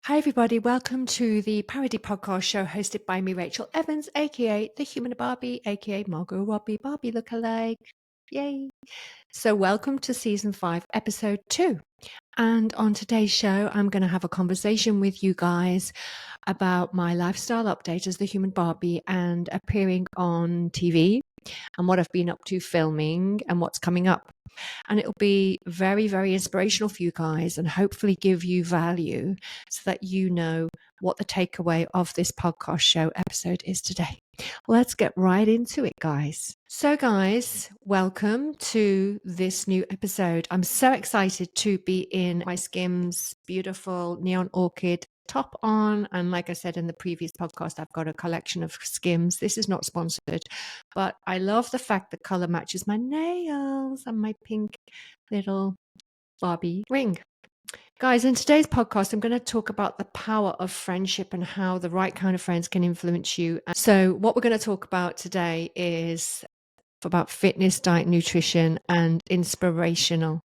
Hi, everybody. Welcome to the Parody Podcast show hosted by me, Rachel Evans, aka TheHumorBarbie, aka Margot Robbie, Barbie lookalike. Yay. So, welcome to season 5, episode 2. And on today's show, I'm going to have a conversation with you guys about my lifestyle update as the Human Barbie and appearing on TV and what I've been up to filming and what's coming up. And it'll be very, very inspirational for you guys and hopefully give you value so that you know what the takeaway of this podcast show episode is today. Let's get right into it, guys. So, guys, welcome to this new episode. I'm so excited to be in my Skims beautiful neon orchid top on, and like I said in the previous podcast, I've got a collection of Skims. This is not sponsored, but I love the fact the color matches my nails and my pink little Barbie ring. Guys, in today's podcast, I'm going to talk about the power of friendship and how the right kind of friends can influence you. So what we're going to talk about today is about fitness, diet, nutrition, and inspirational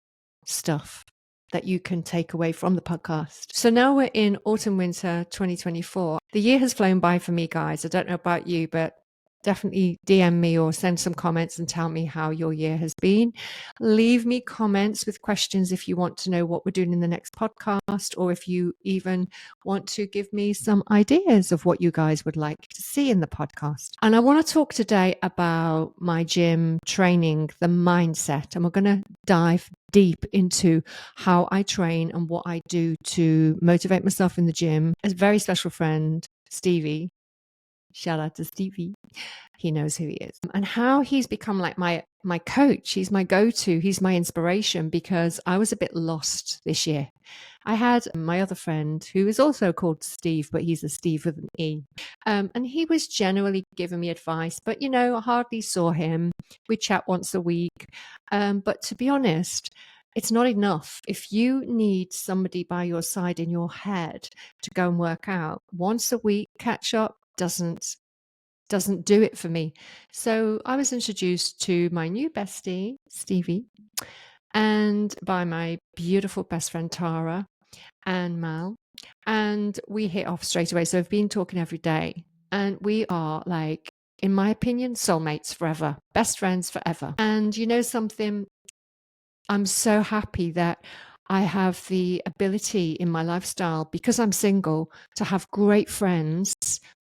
stuff that you can take away from the podcast. So now we're in autumn, winter 2024. The year has flown by for me, guys. I don't know about you, but definitely DM me or send some comments and tell me how your year has been. Leave me comments with questions if you want to know what we're doing in the next podcast, or if you even want to give me some ideas of what you guys would like to see in the podcast. And I want to talk today about my gym training, the mindset, and we're going to dive deep into how I train and what I do to motivate myself in the gym. A very special friend, Stevie, shout out to Stevie, he knows who he is, and how he's become like my coach. He's my go-to, he's my inspiration, because I was a bit lost this year. I had my other friend who is also called Steve, but he's a Steve with an E, and he was generally giving me advice, but I hardly saw him. We chat once a week, but to be honest, it's not enough. If you need somebody by your side in your head to go and work out once a week, catch up doesn't do it for me. So I was introduced to my new bestie, Stevie, and by my beautiful best friend, Tara and Mal. And we hit off straight away. So I've been talking every day. And we are, like, in my opinion, soulmates forever, best friends forever. And you know something? I'm so happy that I have the ability in my lifestyle, because I'm single, to have great friends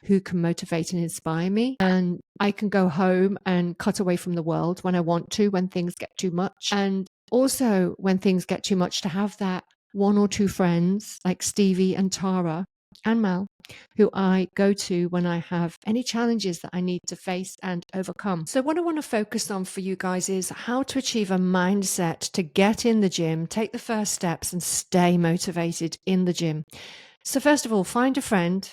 who can motivate and inspire me. And I can go home and cut away from the world when I want to, when things get too much. And also when things get too much, to have that one or two friends like Stevie and Tara and Mel, who I go to when I have any challenges that I need to face and overcome. So what I want to focus on for you guys is how to achieve a mindset to get in the gym, take the first steps, and stay motivated in the gym. So first of all, find a friend.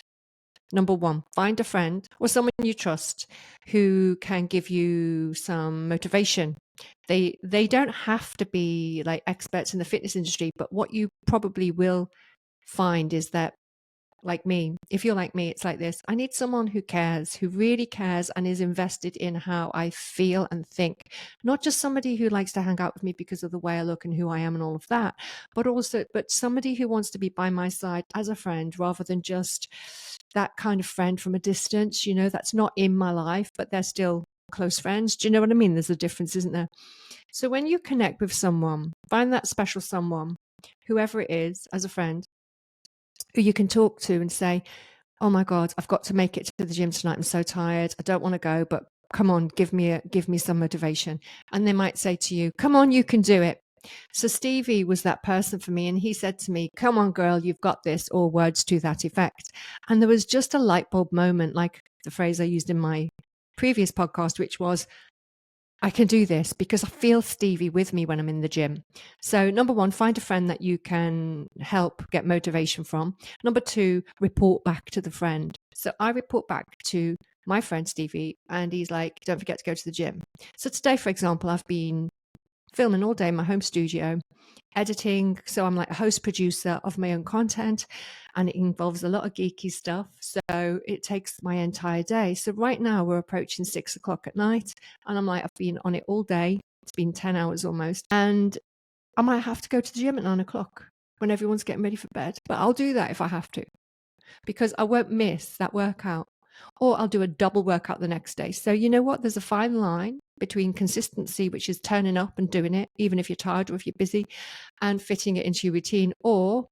Number one, find a friend or someone you trust who can give you some motivation. They don't have to be like experts in the fitness industry, but what you probably will find is that, like me, if you're like me, it's like this: I need someone who cares, who really cares and is invested in how I feel and think. Not just somebody who likes to hang out with me because of the way I look and who I am and all of that, but somebody who wants to be by my side as a friend, rather than just that kind of friend from a distance, that's not in my life, but they're still close friends. Do you know what I mean? There's a difference, isn't there? So when you connect with someone, find that special someone, whoever it is, as a friend, who you can talk to and say, oh my God, I've got to make it to the gym tonight. I'm so tired. I don't want to go, but come on, give me some motivation. And they might say to you, come on, you can do it. So Stevie was that person for me. And he said to me, come on, girl, you've got this, or words to that effect. And there was just a light bulb moment, like the phrase I used in my previous podcast, which was, I can do this because I feel Stevie with me when I'm in the gym. So number one, find a friend that you can help get motivation from. Number two, report back to the friend. So I report back to my friend Stevie, and he's like, don't forget to go to the gym. So today, for example, I've been filming all day in my home studio, editing. So I'm like a host producer of my own content, and it involves a lot of geeky stuff. So it takes my entire day. So right now we're approaching 6 o'clock at night, and I'm like, I've been on it all day. It's been 10 hours almost. And I might have to go to the gym at 9 o'clock. when everyone's getting ready for bed. But I'll do that if I have to, because I won't miss that workout. Or I'll do a double workout the next day. So you know what? There's a fine line between consistency, which is turning up and doing it, even if you're tired or if you're busy, and fitting it into your routine, or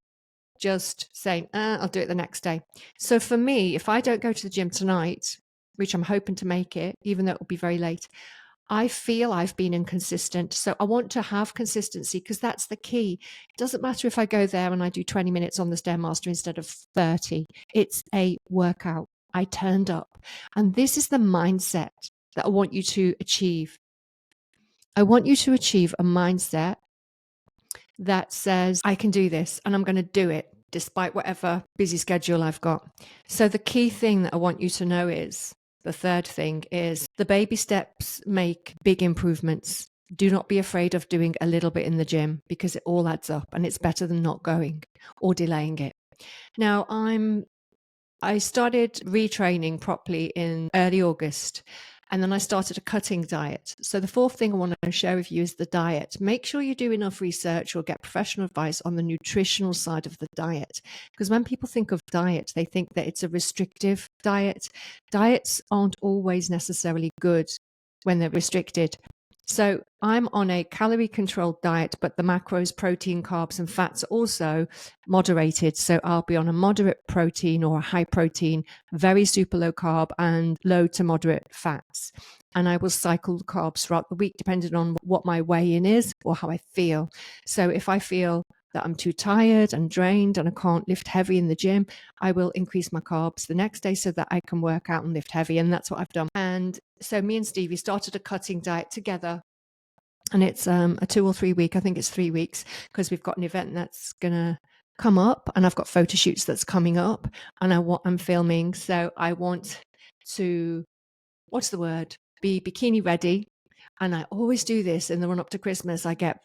just saying, I'll do it the next day. So for me, if I don't go to the gym tonight, which I'm hoping to make it, even though it will be very late, I feel I've been inconsistent. So I want to have consistency, because that's the key. It doesn't matter if I go there and I do 20 minutes on the Stairmaster instead of 30. It's a workout. I turned up. And this is the mindset that I want you to achieve. I want you to achieve a mindset that says, I can do this and I'm going to do it despite whatever busy schedule I've got. So the key thing that I want you to know is, the third thing is, the baby steps make big improvements. Do not be afraid of doing a little bit in the gym, because it all adds up and it's better than not going or delaying it. Now, I started retraining properly in early August, and then I started a cutting diet. So the fourth thing I want to share with you is the diet. Make sure you do enough research or get professional advice on the nutritional side of the diet. Because when people think of diet, they think that it's a restrictive diet. Diets aren't always necessarily good when they're restricted. So I'm on a calorie controlled diet, but the macros, protein, carbs, and fats are also moderated. So I'll be on a moderate protein or a high protein, very super low carb, and low to moderate fats. And I will cycle the carbs throughout the week, depending on what my weigh-in is or how I feel. So if I feel that I'm too tired and drained and I can't lift heavy in the gym, I will increase my carbs the next day so that I can work out and lift heavy. And that's what I've done. And so me and Stevie started a cutting diet together. And it's a 2 or 3 week, I think it's 3 weeks, because we've got an event that's going to come up, and I've got photo shoots that's coming up, and I'm filming. So I want to, what's the word? Be bikini ready. And I always do this in the run up to Christmas. I get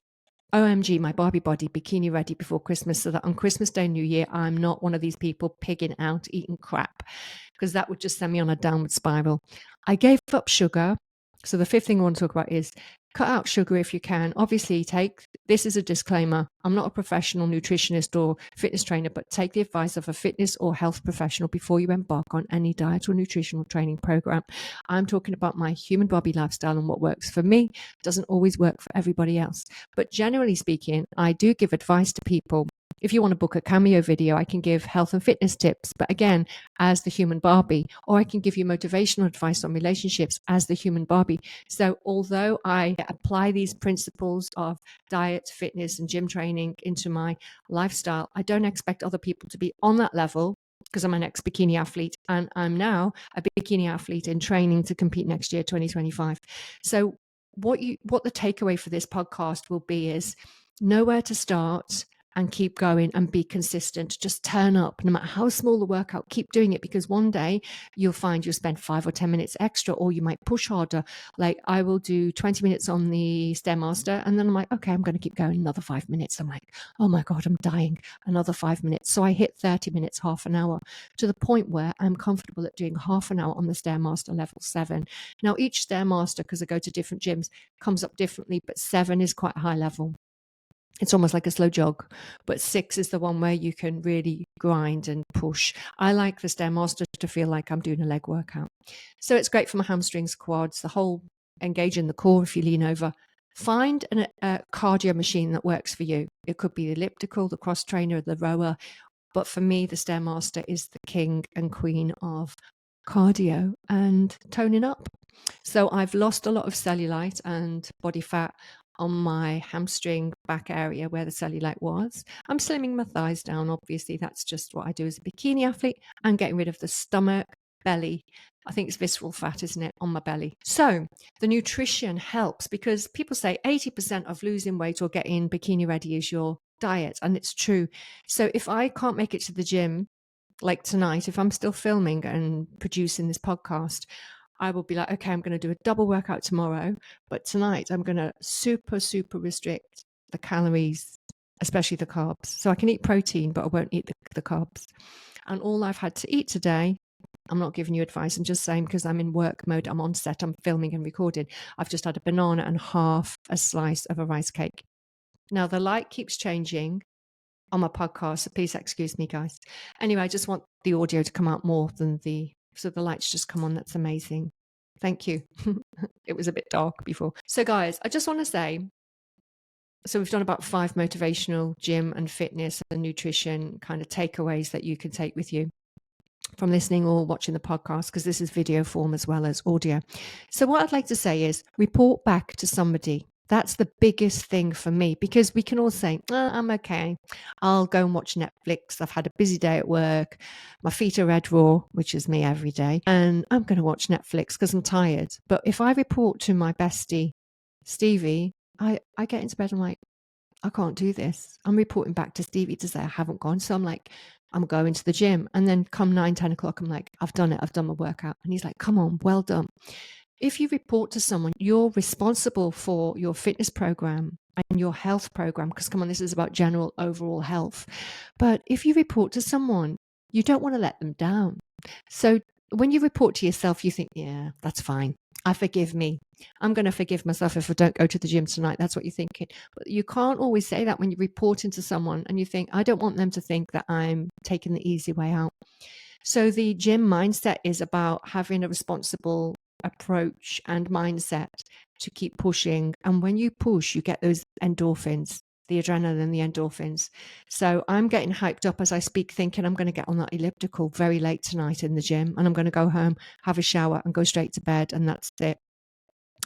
OMG, my Barbie body bikini ready before Christmas, so that on Christmas Day, New Year, I'm not one of these people pigging out, eating crap, because that would just send me on a downward spiral. I gave up sugar. So the fifth thing I want to talk about is cut out sugar if you can. Obviously, this is a disclaimer. I'm not a professional nutritionist or fitness trainer, but take the advice of a fitness or health professional before you embark on any diet or nutritional training program. I'm talking about my human Barbie lifestyle, and what works for me doesn't always work for everybody else. But generally speaking, I do give advice to people. If you want to book a cameo video, I can give health and fitness tips, but again, as the human Barbie, or I can give you motivational advice on relationships as the human Barbie. So although I apply these principles of diet, fitness, and gym training into my lifestyle, I don't expect other people to be on that level, because I'm an ex-bikini athlete, and I'm now a bikini athlete in training to compete next year, 2025. So what the takeaway for this podcast will be is know where to start and keep going and be consistent. Just turn up, no matter how small the workout, keep doing it, because one day you'll find you'll spend 5 or 10 minutes extra, or you might push harder. Like I will do 20 minutes on the Stairmaster, and then I'm like, okay, I'm going to keep going another 5 minutes. I'm like, oh my God, I'm dying, another 5 minutes. So I hit 30 minutes, half an hour, to the point where I'm comfortable at doing half an hour on the Stairmaster level 7. Now each Stairmaster, because I go to different gyms, comes up differently, but 7 is quite high level. It's almost like a slow jog, but 6 is the one where you can really grind and push. I like the Stairmaster to feel like I'm doing a leg workout. So it's great for my hamstrings, quads, the whole engaging the core if you lean over. Find a cardio machine that works for you. It could be the elliptical, the cross trainer, the rower. But for me, the Stairmaster is the king and queen of cardio and toning up. So I've lost a lot of cellulite and body fat on my hamstring back area where the cellulite was. I'm slimming my thighs down. Obviously, that's just what I do as a bikini athlete, and getting rid of the stomach, belly. I think it's visceral fat, isn't it, on my belly? So the nutrition helps, because people say 80% of losing weight or getting bikini ready is your diet, and it's true. So if I can't make it to the gym, like tonight, if I'm still filming and producing this podcast, I will be like, okay, I'm going to do a double workout tomorrow, but tonight I'm going to super, super restrict the calories, especially the carbs. So I can eat protein, but I won't eat the carbs. And all I've had to eat today, I'm not giving you advice, I'm just saying, because I'm in work mode, I'm on set, I'm filming and recording. I've just had a banana and half a slice of a rice cake. Now the light keeps changing. on my podcast, so please excuse me, guys. Anyway, I just want the audio to come out more than so the lights just come on. That's amazing. Thank you. It was a bit dark before. So guys, I just want to say, so we've done about 5 motivational gym and fitness and nutrition kind of takeaways that you can take with you from listening or watching the podcast, because this is video form as well as audio. So what I'd like to say is report back to somebody. That's the biggest thing for me, because we can all say, I'm okay. I'll go and watch Netflix. I've had a busy day at work. My feet are red raw, which is me every day. And I'm going to watch Netflix because I'm tired. But if I report to my bestie, Stevie, I get into bed and I'm like, I can't do this. I'm reporting back to Stevie to say I haven't gone. So I'm like, I'm going to the gym. And then come 9, 10 o'clock, I'm like, I've done it. I've done my workout. And he's like, come on, well done. If you report to someone, you're responsible for your fitness program and your health program, because come on, this is about general overall health. But if you report to someone, you don't want to let them down. So when you report to yourself, you think, yeah, that's fine. I forgive me. I'm going to forgive myself if I don't go to the gym tonight. That's what you're thinking. But you can't always say that when you report into someone and you think, I don't want them to think that I'm taking the easy way out. So the gym mindset is about having a responsible approach and mindset to keep pushing. And when you push, you get those endorphins, the adrenaline and the endorphins. So I'm getting hyped up as I speak, thinking I'm going to get on that elliptical very late tonight in the gym, and I'm going to go home, have a shower and go straight to bed, and that's it.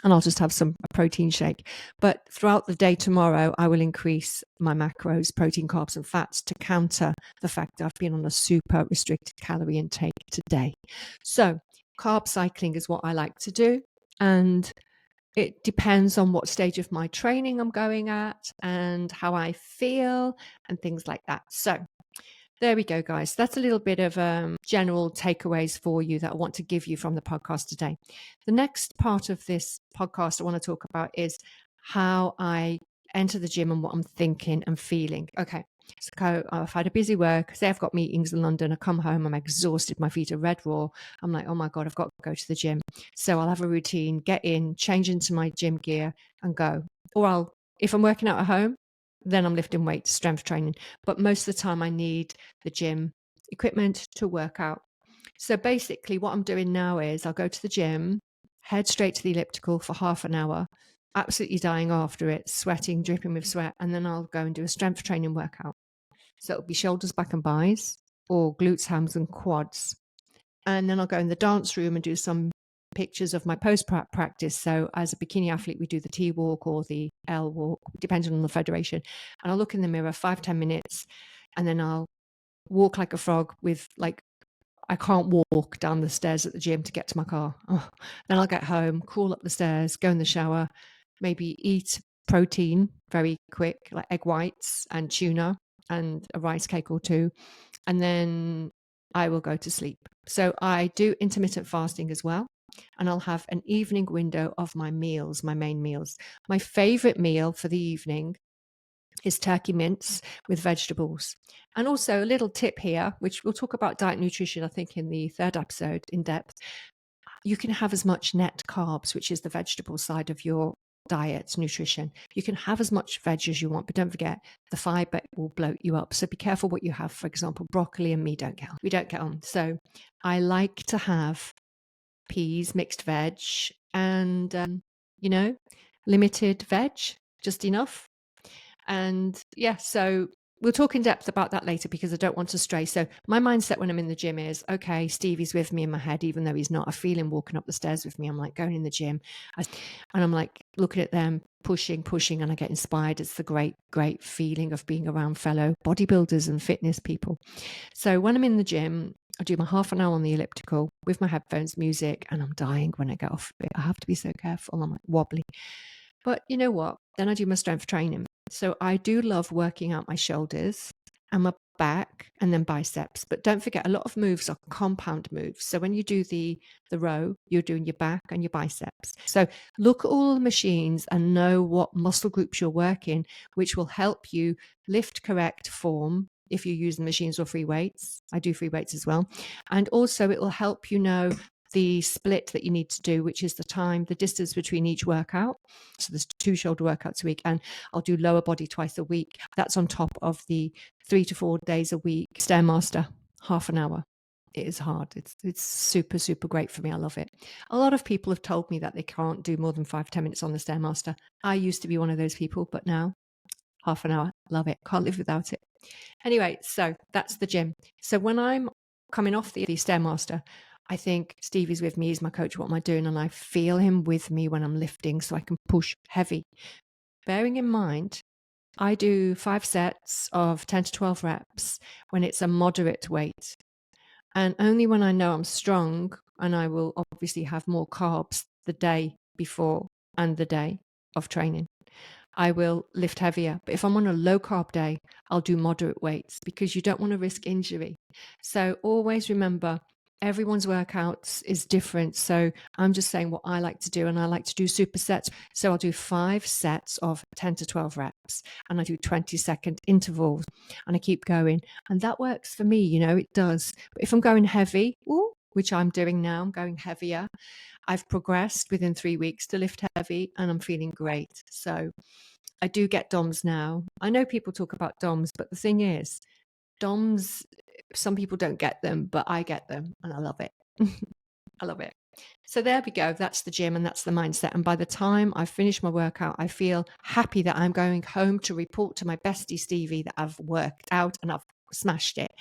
And I'll just have some protein shake. But throughout the day tomorrow, I will increase my macros, protein, carbs, and fats to counter the fact that I've been on a super restricted calorie intake today. So carb cycling is what I like to do. And it depends on what stage of my training I'm going at and how I feel and things like that. So there we go, guys. That's a little bit of general takeaways for you that I want to give you from the podcast today. The next part of this podcast I want to talk about is how I enter the gym and what I'm thinking and feeling. Okay, so I've had a busy work. Say I've got meetings in London. I come home, I'm exhausted. My feet are red raw. I'm like, oh my God, I've got to go to the gym. So I'll have a routine, get in, change into my gym gear and go. Or if I'm working out at home, then I'm lifting weights, strength training. But most of the time I need the gym equipment to work out. So basically what I'm doing now is I'll go to the gym, head straight to the elliptical for half an hour, absolutely dying after it, sweating, dripping with sweat. And then I'll go and do a strength training workout. So it'll be shoulders, back and buys, or glutes, hams and quads. And then I'll go in the dance room and do some pictures of my post-prep practice. So as a bikini athlete, we do the T walk or the L walk, depending on the federation. And I'll look in the mirror 5-10 minutes, and then I'll walk like a frog with I can't walk down the stairs at the gym to get to my car. Then I'll get home, crawl up the stairs, go in the shower, maybe eat protein very quick, like egg whites and tuna and a rice cake or 2. And then I will go to sleep. So I do intermittent fasting as well. And I'll have an evening window of my meals, my main meals. My favorite meal for the evening is turkey mince with vegetables. And also a little tip here, which we'll talk about diet nutrition, I think, in the 3rd episode in depth. You can have as much net carbs, which is the vegetable side of your diet nutrition. You can have as much veg as you want, but don't forget the fiber will bloat you up. So be careful what you have. For example, broccoli and me we don't get on. So I like to have peas, mixed veg, and limited veg, just enough. And yeah, so we'll talk in depth about that later because I don't want to stray. So my mindset when I'm in the gym is, okay, Stevie's with me in my head, even though he's not. I feel him walking up the stairs with me. I'm like going in the gym and I'm like looking at them, pushing, and I get inspired. It's the great, great feeling of being around fellow bodybuilders and fitness people. So when I'm in the gym, I do my half an hour on the elliptical with my headphones, music, and I'm dying when I get off it. I have to be so careful. I'm like wobbly. But you know what? Then I do my strength training. So I do love working out my shoulders and my back and then biceps. But don't forget, a lot of moves are compound moves. So when you do the row, you're doing your back and your biceps. So look at all the machines and know what muscle groups you're working, which will help you lift correct form if you use the machines or free weights. I do free weights as well. And also it will help you know the split that you need to do, which is the distance between each workout. So there's 2 shoulder workouts a week, and I'll do lower body twice a week. That's on top of the 3 to 4 days a week Stairmaster, half an hour. It is hard. It's super, super great for me. I love it. A lot of people have told me that they can't do more than 5-10 minutes on the Stairmaster. I used to be one of those people, but now half an hour, love it. Can't live without it. Anyway, so that's the gym. So when I'm coming off the Stairmaster, I think Stevie's with me, he's my coach, what am I doing? And I feel him with me when I'm lifting so I can push heavy. Bearing in mind, I do 5 sets of 10 to 12 reps when it's a moderate weight. And only when I know I'm strong, and I will obviously have more carbs the day before and the day of training, I will lift heavier. But if I'm on a low carb day, I'll do moderate weights because you don't want to risk injury. So always remember, everyone's workouts is different. So I'm just saying what I like to do, and I like to do supersets. So I'll do 5 sets of 10 to 12 reps, and I do 20-second intervals, and I keep going. And that works for me, it does. But if I'm going heavy, which I'm doing now, I'm going heavier. I've progressed within 3 weeks to lift heavy, and I'm feeling great. So I do get DOMs now. I know people talk about DOMs, but the thing is, DOMs, some people don't get them, but I get them, and I love it. I love it. So there we go. That's the gym, and that's the mindset. And by the time I finish my workout, I feel happy that I'm going home to report to my bestie Stevie that I've worked out and I've smashed it.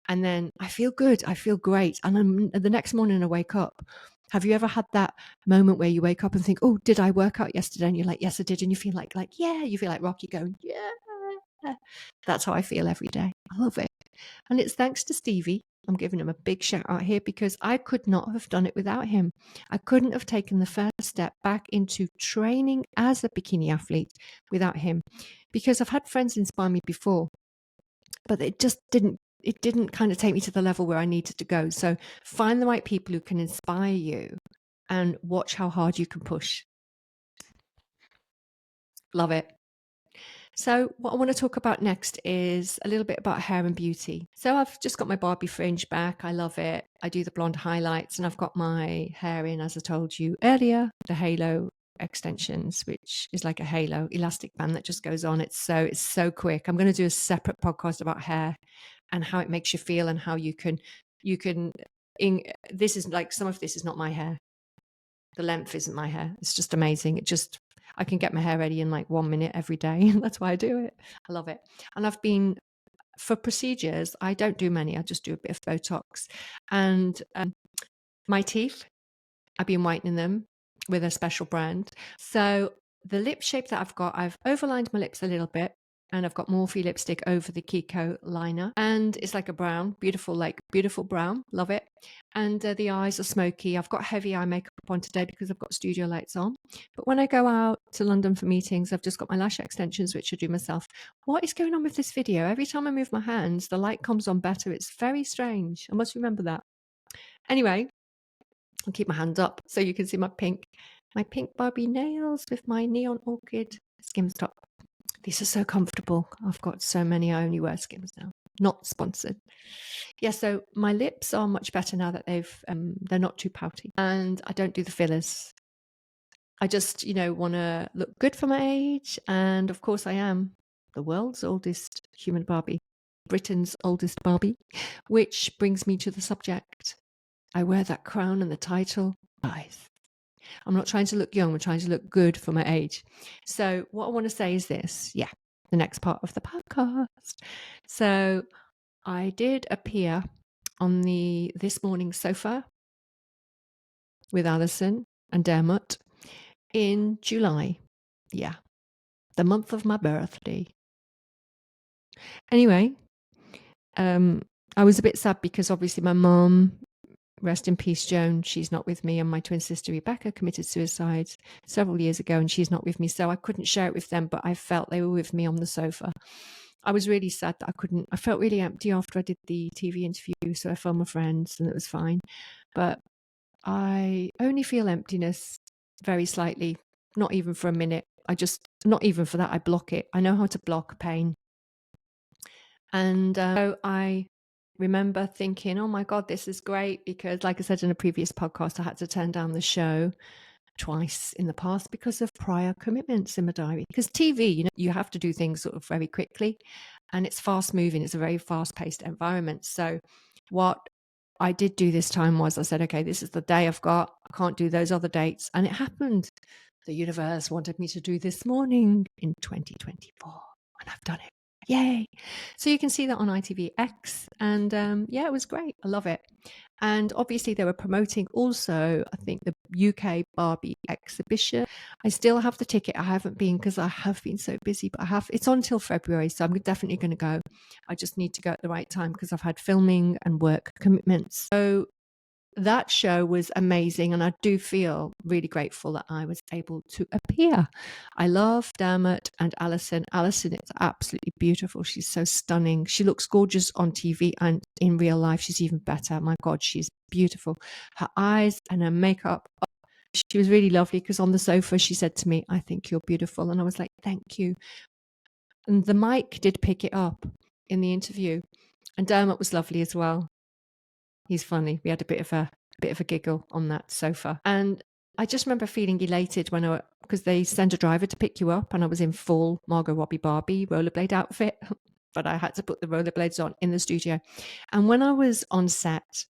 And then I feel good. I feel great. And the next morning I wake up. Have you ever had that moment where you wake up and think, oh, did I work out yesterday? And you're like, yes, I did. And you feel like, yeah, you feel like Rocky going, yeah. That's how I feel every day. I love it. And it's thanks to Stevie. I'm giving him a big shout out here because I could not have done it without him. I couldn't have taken the first step back into training as a bikini athlete without him, because I've had friends inspire me before, but it didn't kind of take me to the level where I needed to go. So find the right people who can inspire you and watch how hard you can push. Love it. So what I want to talk about next is a little bit about hair and beauty. So I've just got my Barbie fringe back. I love it. I do the blonde highlights, and I've got my hair in, as I told you earlier, the halo extensions, which is like a halo elastic band that just goes on. It's so quick. I'm going to do a separate podcast about hair and how it makes you feel, and how you can this is like, some of this is not my hair. The length isn't my hair. It's just amazing. I can get my hair ready in like 1 minute every day. That's why I do it. I love it. And for procedures, I don't do many. I just do a bit of Botox. And my teeth, I've been whitening them with a special brand. So the lip shape that I've got, I've overlined my lips a little bit, and I've got Morphe lipstick over the Kiko liner, and it's like a brown, beautiful brown. Love it. And the eyes are smoky. I've got heavy eye makeup on today because I've got studio lights on. But when I go out to London for meetings, I've just got my lash extensions, which I do myself. What is going on with this video? Every time I move my hands, the light comes on better. It's very strange. I must remember that. Anyway, I'll keep my hand up so you can see my pink Barbie nails with my neon orchid Skims top. These are so comfortable. I've got so many. I only wear Skims now. Not sponsored. Yeah, so my lips are much better now that they're not too pouty, and I don't do the fillers. I just, want to look good for my age, and of course I am the world's oldest human Barbie, Britain's oldest Barbie, which brings me to the subject. I wear that crown and the title. Guys, I'm not trying to look young. I'm trying to look good for my age. So what I want to say is this. Yeah, the next part of the podcast. So I did appear on the This Morning sofa with Alison and Dermot in July. Yeah, the month of my birthday. Anyway, I was a bit sad because obviously my mom, rest in peace, Joan, she's not with me, and my twin sister Rebecca committed suicide several years ago, and she's not with me, so I couldn't share it with them, but I felt they were with me on the sofa. I was really sad that I felt really empty after I did the TV interview, so I phoned my friends and it was fine. But I only feel emptiness very slightly, not even for a minute. Not even for that, I block it. I know how to block pain. And so I remember thinking, oh my God, this is great. Because like I said in a previous podcast, I had to turn down the show twice in the past because of prior commitments in my diary. Because TV, you have to do things sort of very quickly, and it's fast moving. It's a very fast paced environment. So what I did do this time was I said, okay, this is the day I've got. I can't do those other dates. And it happened. The universe wanted me to do this morning in 2024, and I've done it. Yay. So you can see that on ITVX, and yeah, it was great. I love it. And obviously they were promoting also, I think, the UK Barbie exhibition. I still have the ticket. I haven't been because I have been so busy, but it's on till February, so I'm definitely going to go. I just need to go at the right time because I've had filming and work commitments. So that show was amazing, and I do feel really grateful that I was able to appear. I love Dermot and Alison. Alison is absolutely beautiful. She's so stunning. She looks gorgeous on TV, and in real life she's even better. My God, she's beautiful. Her eyes and her makeup. She was really lovely because on the sofa she said to me, I think you're beautiful. And I was like, thank you. And the mic did pick it up in the interview. And Dermot was lovely as well. He's funny. We had a bit of a giggle on that sofa. And I just remember feeling elated because they send a driver to pick you up, and I was in full Margot Robbie Barbie rollerblade outfit, but I had to put the rollerblades on in the studio. And when I was on set,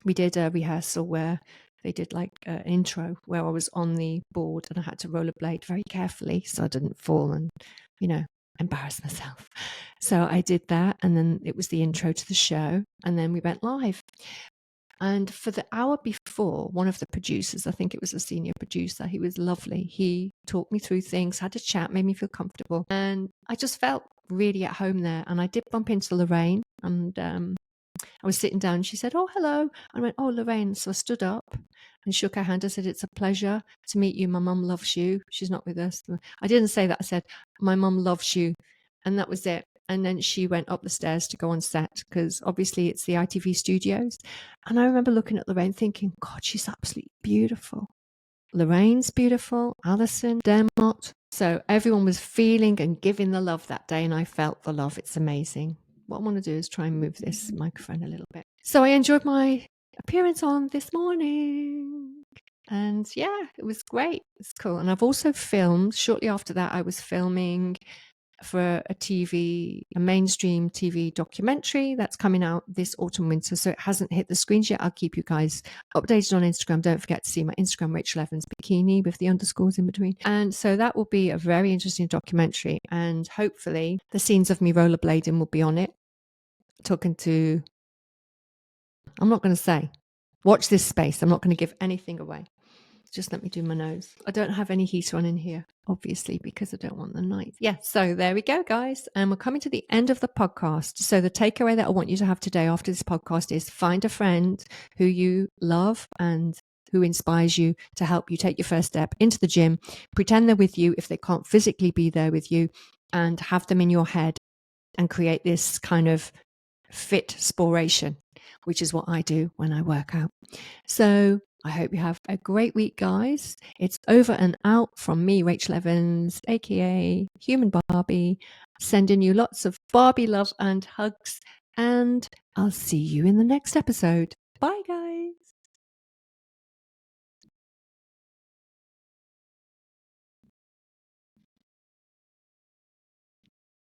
we did a rehearsal where they did like an intro where I was on the board and I had to rollerblade very carefully so I didn't fall and, embarrass myself. So I did that, and then it was the intro to the show, and then we went live. And for the hour before, one of the producers, I think it was a senior producer, he was lovely. He talked me through things, had a chat, made me feel comfortable. And I just felt really at home there. And I did bump into Lorraine, and I was sitting down. She said, oh, hello. I went, oh, Lorraine. So I stood up and shook her hand. I said, it's a pleasure to meet you. My mum loves you. She's not with us. I didn't say that. I said, my mum loves you. And that was it. And then she went up the stairs to go on set because obviously it's the ITV studios. And I remember looking at Lorraine thinking, God, she's absolutely beautiful. Lorraine's beautiful, Alison, Dermot. So everyone was feeling and giving the love that day, and I felt the love. It's amazing. What I want to do is try and move this microphone a little bit. So I enjoyed my appearance on This Morning. And yeah, it was great. It's cool. And I've also filmed, shortly after that, I was filming for a mainstream TV documentary that's coming out this autumn winter. So it hasn't hit the screens yet. I'll keep you guys updated on Instagram. Don't forget to see my Instagram, Rachel Evans Bikini, with the underscores in between. And so that will be a very interesting documentary. And hopefully the scenes of me rollerblading will be on it. I'm not going to say, watch this space. I'm not going to give anything away. Just let me do my nose. I don't have any heat on in here, obviously, because I don't want the night. Yeah, so there we go, guys. And we're coming to the end of the podcast. So the takeaway that I want you to have today after this podcast is find a friend who you love and who inspires you to help you take your first step into the gym. Pretend they're with you if they can't physically be there with you, and have them in your head and create this kind of fit sporation, which is what I do when I work out. So I hope you have a great week, guys. It's over and out from me, Rachel Evans, aka Human Barbie, sending you lots of Barbie love and hugs, and I'll see you in the next episode. Bye, guys.